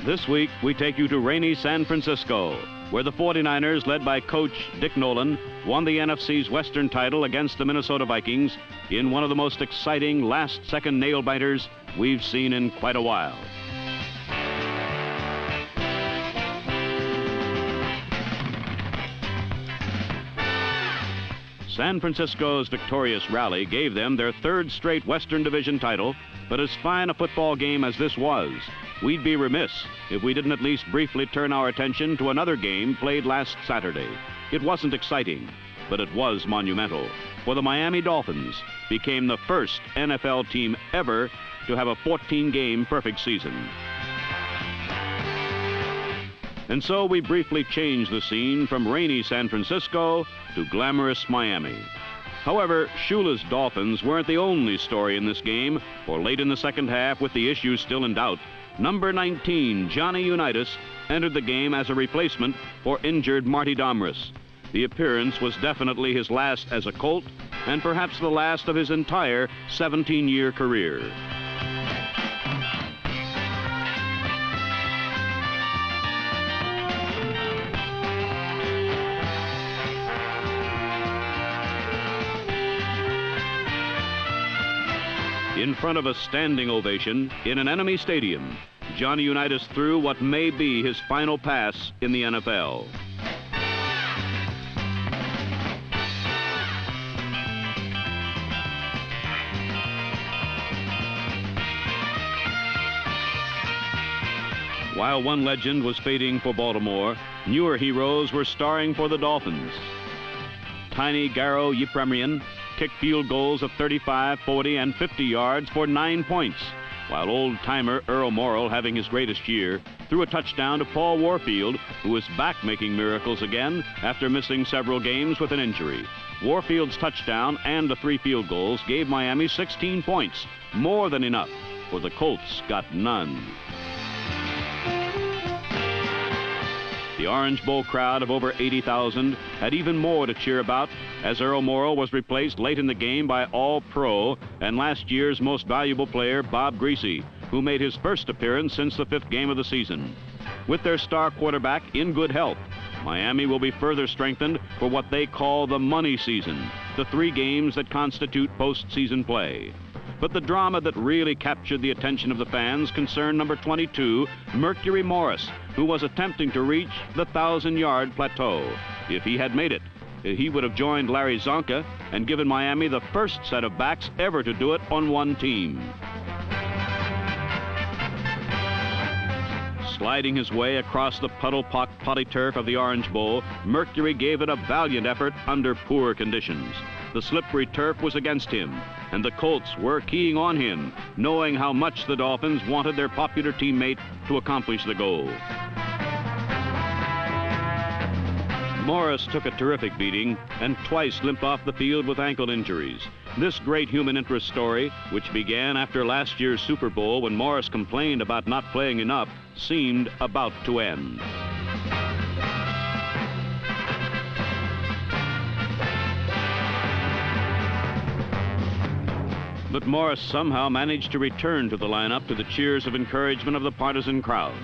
This week, we take you to rainy San Francisco, where the 49ers, led by coach Dick Nolan, won the NFC's Western title against the Minnesota Vikings in one of the most exciting last-second nail-biters we've seen in quite a while. San Francisco's victorious rally gave them their third straight Western Division title, but as fine a football game as this was, we'd be remiss if we didn't at least briefly turn our attention to another game played last Saturday. It wasn't exciting, but it was monumental, for the Miami Dolphins became the first NFL team ever to have a 14-game perfect season. And so we briefly changed the scene from rainy San Francisco to glamorous Miami. However, Shula's Dolphins weren't the only story in this game, for late in the second half, with the issues still in doubt, number 19, Johnny Unitas, entered the game as a replacement for injured Marty Domris. The appearance was definitely his last as a Colt, and perhaps the last of his entire 17-year career. In front of a standing ovation in an enemy stadium, Johnny Unitas threw what may be his final pass in the NFL. While one legend was fading for Baltimore, newer heroes were starring for the Dolphins. Tiny Garo Yepremian kicked field goals of 35, 40, and 50 yards for 9 points, while old-timer Earl Morrall, having his greatest year, threw a touchdown to Paul Warfield, who is back making miracles again after missing several games with an injury. Warfield's touchdown and the 3 field goals gave Miami 16 points, more than enough, for the Colts got none. The Orange Bowl crowd of over 80,000 had even more to cheer about, as Earl Morrall was replaced late in the game by All-Pro and last year's most valuable player, Bob Greasy, who made his first appearance since the 5th game of the season. With their star quarterback in good health, Miami will be further strengthened for what they call the money season, the 3 games that constitute postseason play. But the drama that really captured the attention of the fans concerned number 22, Mercury Morris, who was attempting to reach the 1,000-yard plateau. If he had made it, he would have joined Larry Zonka and given Miami the first set of backs ever to do it on one team. Sliding his way across the puddle-pocked potty turf of the Orange Bowl, Mercury gave it a valiant effort under poor conditions. The slippery turf was against him, and the Colts were keying on him, knowing how much the Dolphins wanted their popular teammate to accomplish the goal. Morris took a terrific beating and twice limped off the field with ankle injuries. This great human interest story, which began after last year's Super Bowl when Morris complained about not playing enough, seemed about to end. But Morris somehow managed to return to the lineup to the cheers of encouragement of the partisan crowd.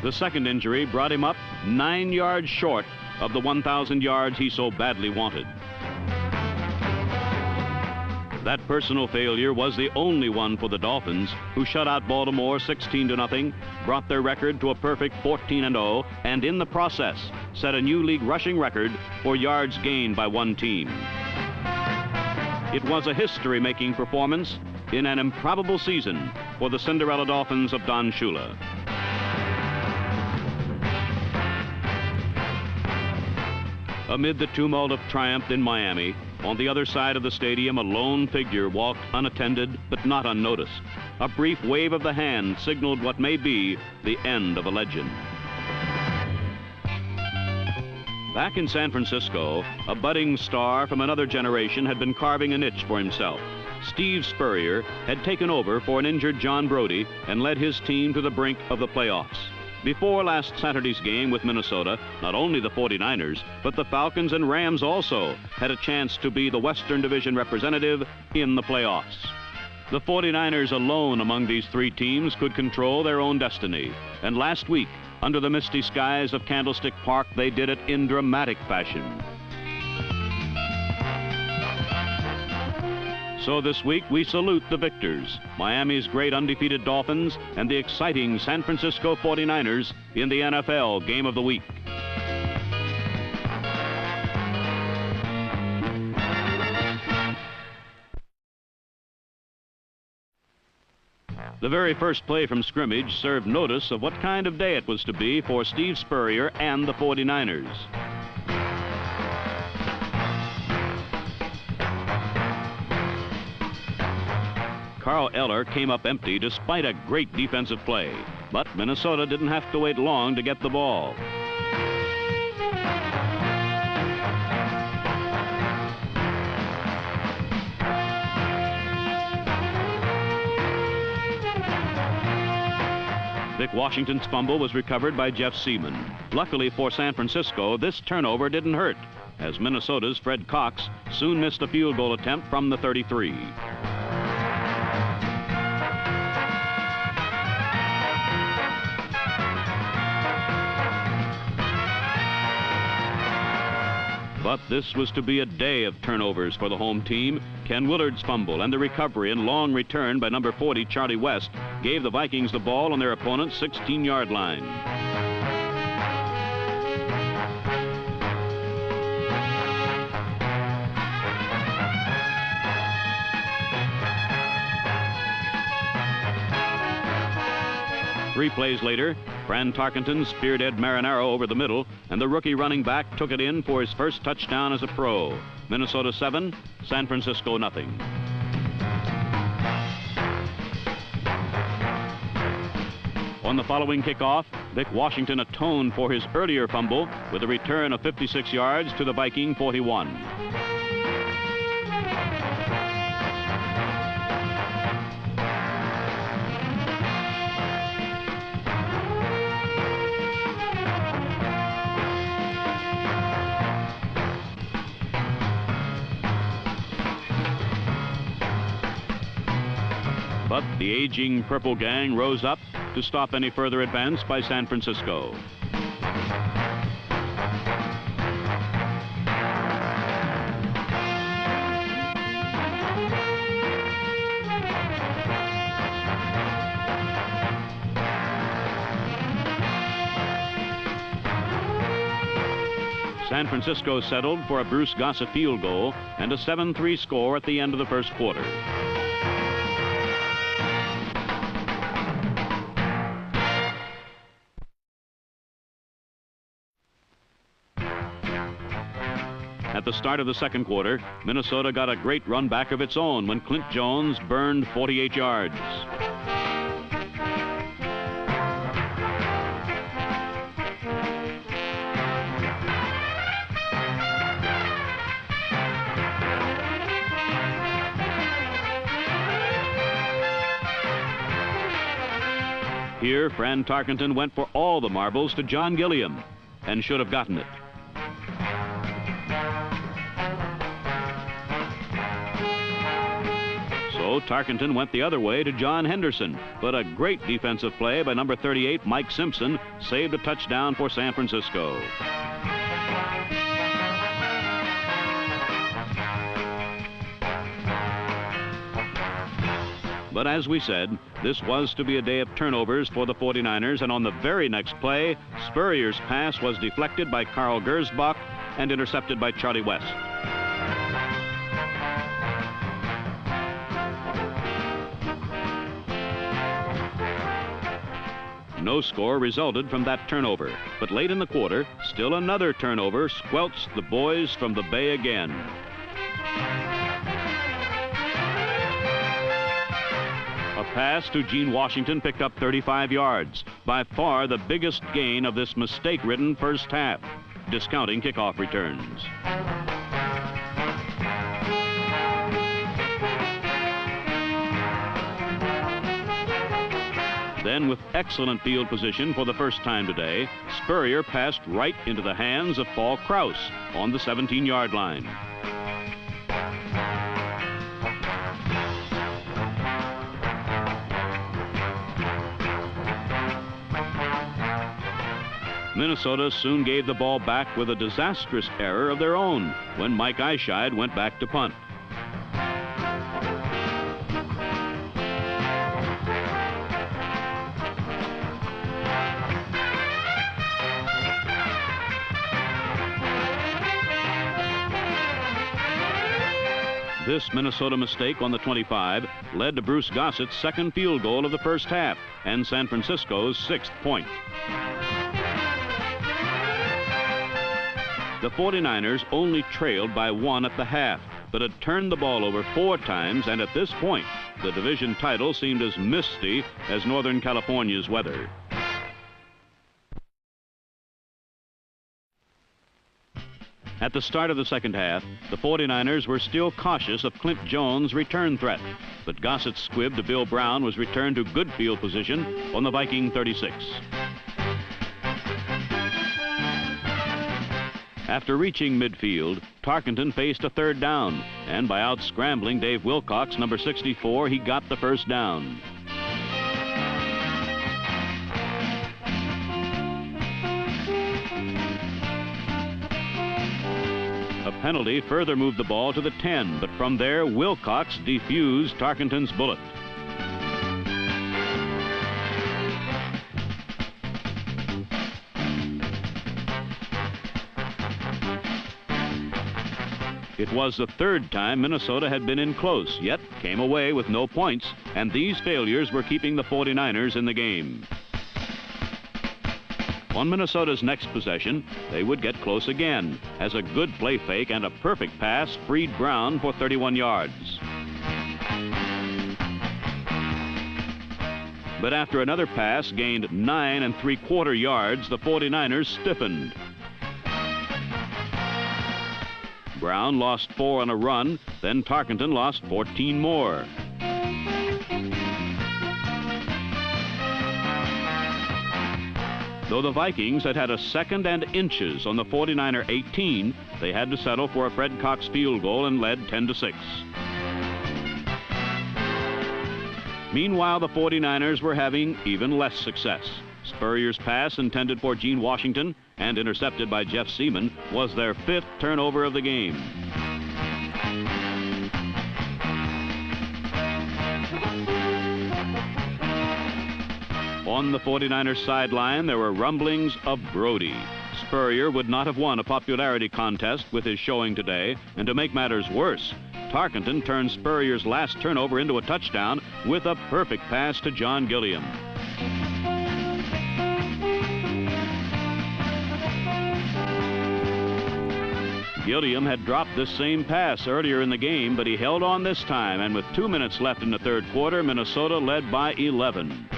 The second injury brought him up 9 yards short of the 1,000 yards he so badly wanted. That personal failure was the only one for the Dolphins, who shut out Baltimore 16-0, brought their record to a perfect 14-0, and in the process set a new league rushing record for yards gained by one team. It was a history-making performance in an improbable season for the Cinderella Dolphins of Don Shula. Amid the tumult of triumph in Miami, on the other side of the stadium, a lone figure walked unattended but not unnoticed. A brief wave of the hand signaled what may be the end of a legend. Back in San Francisco, a budding star from another generation had been carving a niche for himself. Steve Spurrier had taken over for an injured John Brody and led his team to the brink of the playoffs. Before last Saturday's game with Minnesota, not only the 49ers, but the Falcons and Rams also had a chance to be the Western Division representative in the playoffs. The 49ers alone among these three teams could control their own destiny. And last week, under the misty skies of Candlestick Park, they did it in dramatic fashion. So this week, we salute the victors, Miami's great undefeated Dolphins and the exciting San Francisco 49ers in the NFL Game of the Week. The very first play from scrimmage served notice of what kind of day it was to be for Steve Spurrier and the 49ers. Carl Eller came up empty despite a great defensive play, but Minnesota didn't have to wait long to get the ball. Vic Washington's fumble was recovered by Jeff Seaman. Luckily for San Francisco, this turnover didn't hurt, as Minnesota's Fred Cox soon missed a field goal attempt from the 33. But this was to be a day of turnovers for the home team. Ken Willard's fumble and the recovery and long return by number 40, Charlie West, gave the Vikings the ball on their opponent's 16-yard line. Three plays later, Fran Tarkenton speared Ed Marinaro over the middle, and the rookie running back took it in for his first touchdown as a pro. Minnesota 7, San Francisco nothing. On the following kickoff, Vic Washington atoned for his earlier fumble with a return of 56 yards to the Viking 41. But the aging Purple Gang rose up to stop any further advance by San Francisco. San Francisco settled for a Bruce Gossett field goal and a 7-3 score at the end of the first quarter. At the start of the second quarter, Minnesota got a great run back of its own when Clint Jones burned 48 yards. Here, Fran Tarkenton went for all the marbles to John Gilliam and should have gotten it. So Tarkenton went the other way to John Henderson, but a great defensive play by number 38, Mike Simpson, saved a touchdown for San Francisco. But as we said, this was to be a day of turnovers for the 49ers, and on the very next play, Spurrier's pass was deflected by Carl Gersbach and intercepted by Charlie West. No score resulted from that turnover, but late in the quarter, still another turnover squelched the boys from the Bay again. A pass to Gene Washington picked up 35 yards, by far the biggest gain of this mistake-ridden first half, discounting kickoff returns. Then, with excellent field position for the first time today, Spurrier passed right into the hands of Paul Krause on the 17-yard line. Minnesota soon gave the ball back with a disastrous error of their own when Mike Eischeid went back to punt. This Minnesota mistake on the 25 led to Bruce Gossett's second field goal of the first half and San Francisco's 6th point. The 49ers only trailed by 1 at the half, but had turned the ball over 4 times, and at this point, the division title seemed as misty as Northern California's weather. At the start of the second half, the 49ers were still cautious of Clint Jones' return threat, but Gossett's squib to Bill Brown was returned to good field position on the Viking 36. After reaching midfield, Tarkenton faced a third down, and by out-scrambling Dave Wilcox, number 64, he got the first down. A penalty further moved the ball to the 10, but from there, Wilcox defused Tarkenton's bullet. It was the third time Minnesota had been in close, yet came away with no points, and these failures were keeping the 49ers in the game. On Minnesota's next possession, they would get close again, as a good play fake and a perfect pass freed Brown for 31 yards. But after another pass gained 9 3/4 yards, the 49ers stiffened. Brown lost 4 on a run, then Tarkenton lost 14 more. Though the Vikings had had a second and inches on the 49er 18, they had to settle for a Fred Cox field goal and led 10-6. Meanwhile, the 49ers were having even less success. Spurrier's pass, intended for Gene Washington and intercepted by Jeff Seaman, was their 5th turnover of the game. On the 49ers sideline, there were rumblings of Brody. Spurrier would not have won a popularity contest with his showing today, and to make matters worse, Tarkenton turned Spurrier's last turnover into a touchdown with a perfect pass to John Gilliam. Gilliam had dropped this same pass earlier in the game, but he held on this time, and with 2 minutes left in the third quarter, Minnesota led by 11.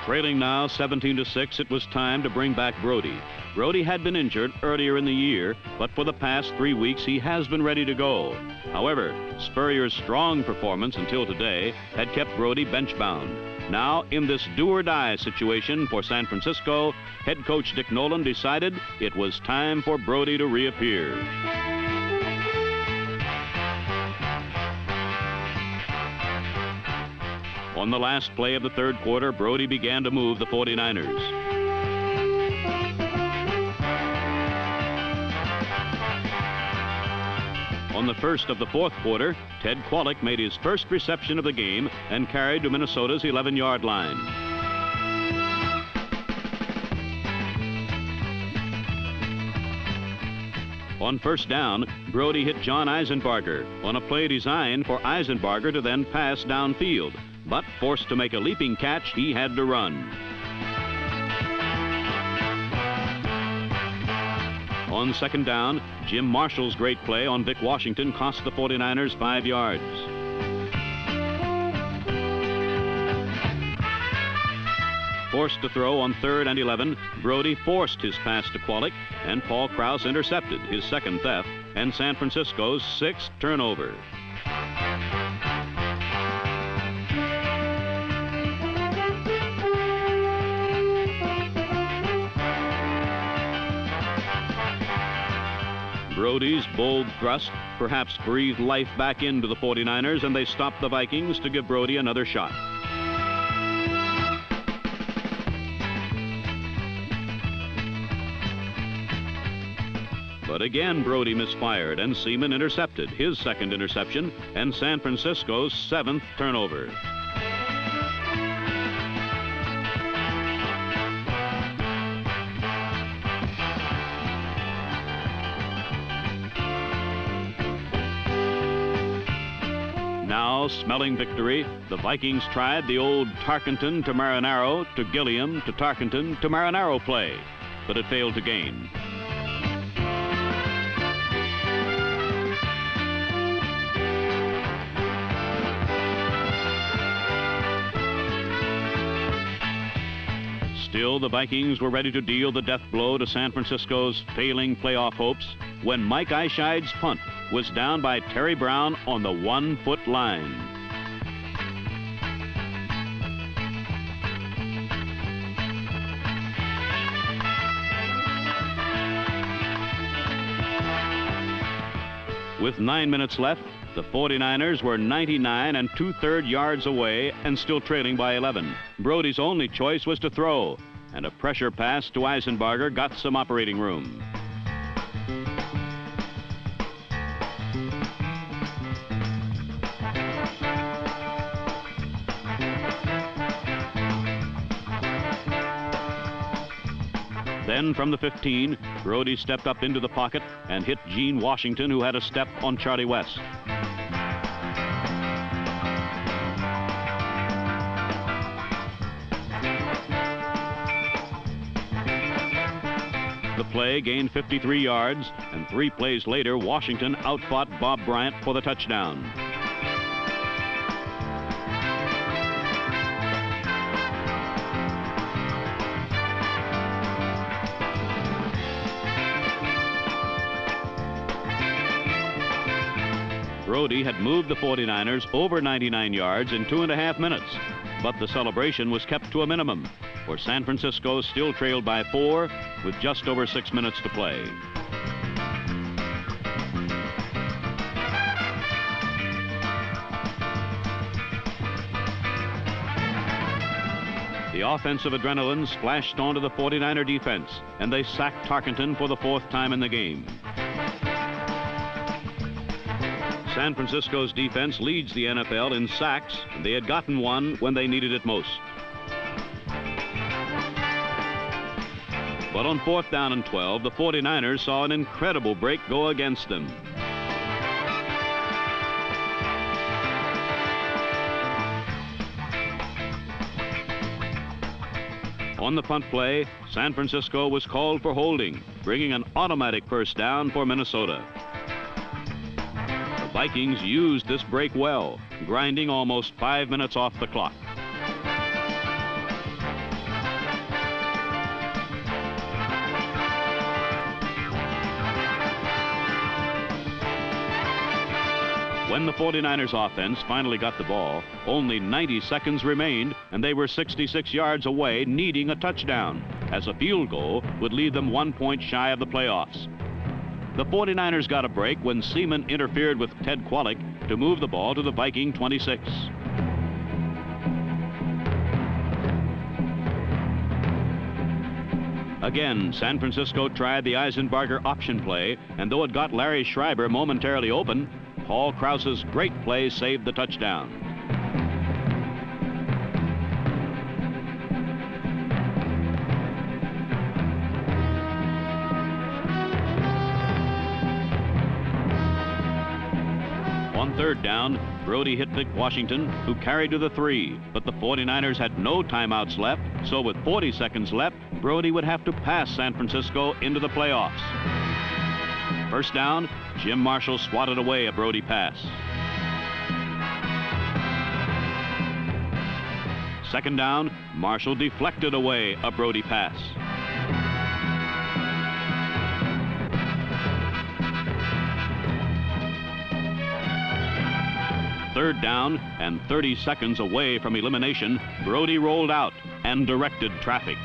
Trailing now 17-6, it was time to bring back Brody. Brody had been injured earlier in the year, but for the past 3 weeks he has been ready to go. However, Spurrier's strong performance until today had kept Brody bench-bound. Now, in this do-or-die situation for San Francisco, head coach Dick Nolan decided it was time for Brody to reappear. On the last play of the third quarter, Brody began to move the 49ers. On the first of the fourth quarter, Ted Kwolek made his first reception of the game and carried to Minnesota's 11-yard line. On first down, Brody hit John Eisenbarger on a play designed for Eisenbarger to then pass downfield. But forced to make a leaping catch, he had to run. On second down, Jim Marshall's great play on Vic Washington cost the 49ers 5 yards. Forced to throw on 3rd and 11, Brody forced his pass to Qualick, and Paul Krause intercepted his second theft and San Francisco's 6th turnover. Brody's bold thrust perhaps breathed life back into the 49ers, and they stopped the Vikings to give Brody another shot. But again, Brody misfired, and Seaman intercepted his second interception and San Francisco's 7th turnover. Now, smelling victory, the Vikings tried the old Tarkenton to Marinaro to Gilliam to Tarkenton to Marinaro play, but it failed to gain. Still, the Vikings were ready to deal the death blow to San Francisco's failing playoff hopes when Mike Eischeid's punt was down by Terry Brown on the 1-foot line. With 9 minutes left, the 49ers were 99 2/3 yards away and still trailing by 11. Brody's only choice was to throw, and a pressure pass to Eisenbarger got some operating room. Then from the 15, Brody stepped up into the pocket and hit Gene Washington, who had a step on Charlie West. The play gained 53 yards, and 3 plays later, Washington outfought Bob Bryant for the touchdown. Brody had moved the 49ers over 99 yards in 2.5 minutes, but the celebration was kept to a minimum, for San Francisco still trailed by 4 with just over 6 minutes to play. The offensive adrenaline splashed onto the 49er defense, and they sacked Tarkenton for the 4th time in the game. San Francisco's defense leads the NFL in sacks, and they had gotten one when they needed it most. But on 4th down and 12, the 49ers saw an incredible break go against them. On the punt play, San Francisco was called for holding, bringing an automatic first down for Minnesota. The Vikings used this break well, grinding almost 5 minutes off the clock. When the 49ers offense finally got the ball, only 90 seconds remained, and they were 66 yards away, needing a touchdown, as a field goal would leave them 1 point shy of the playoffs. The 49ers got a break when Seaman interfered with Ted Qualick to move the ball to the Viking 26. Again, San Francisco tried the Eisenbarger option play, and though it got Larry Schreiber momentarily open, Paul Krause's great play saved the touchdown. On 3rd down, Brody hit Vic Washington, who carried to the 3, but the 49ers had no timeouts left, so with 40 seconds left, Brody would have to pass San Francisco into the playoffs. First down, Jim Marshall swatted away a Brody pass. Second down, Marshall deflected away a Brody pass. Third down and 30 seconds away from elimination, Brody rolled out and directed traffic.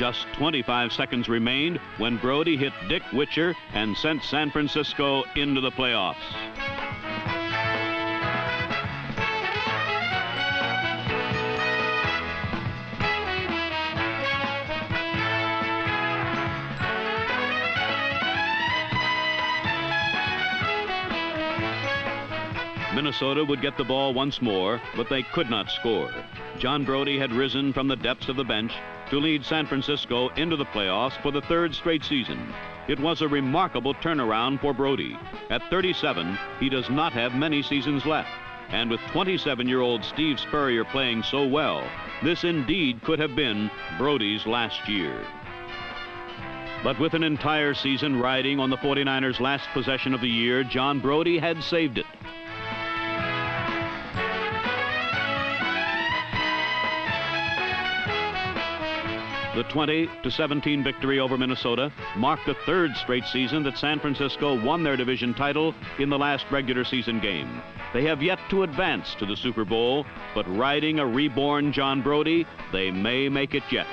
Just 25 seconds remained when Brody hit Dick Witcher and sent San Francisco into the playoffs. Minnesota would get the ball once more, but they could not score. John Brody had risen from the depths of the bench to lead San Francisco into the playoffs for the third straight season. It was a remarkable turnaround for Brody. At 37, he does not have many seasons left. And with 27-year-old Steve Spurrier playing so well, this indeed could have been Brody's last year. But with an entire season riding on the 49ers' last possession of the year, John Brody had saved it. The 20-17 victory over Minnesota marked the third straight season that San Francisco won their division title in the last regular season game. They have yet to advance to the Super Bowl, but riding a reborn John Brody, they may make it yet.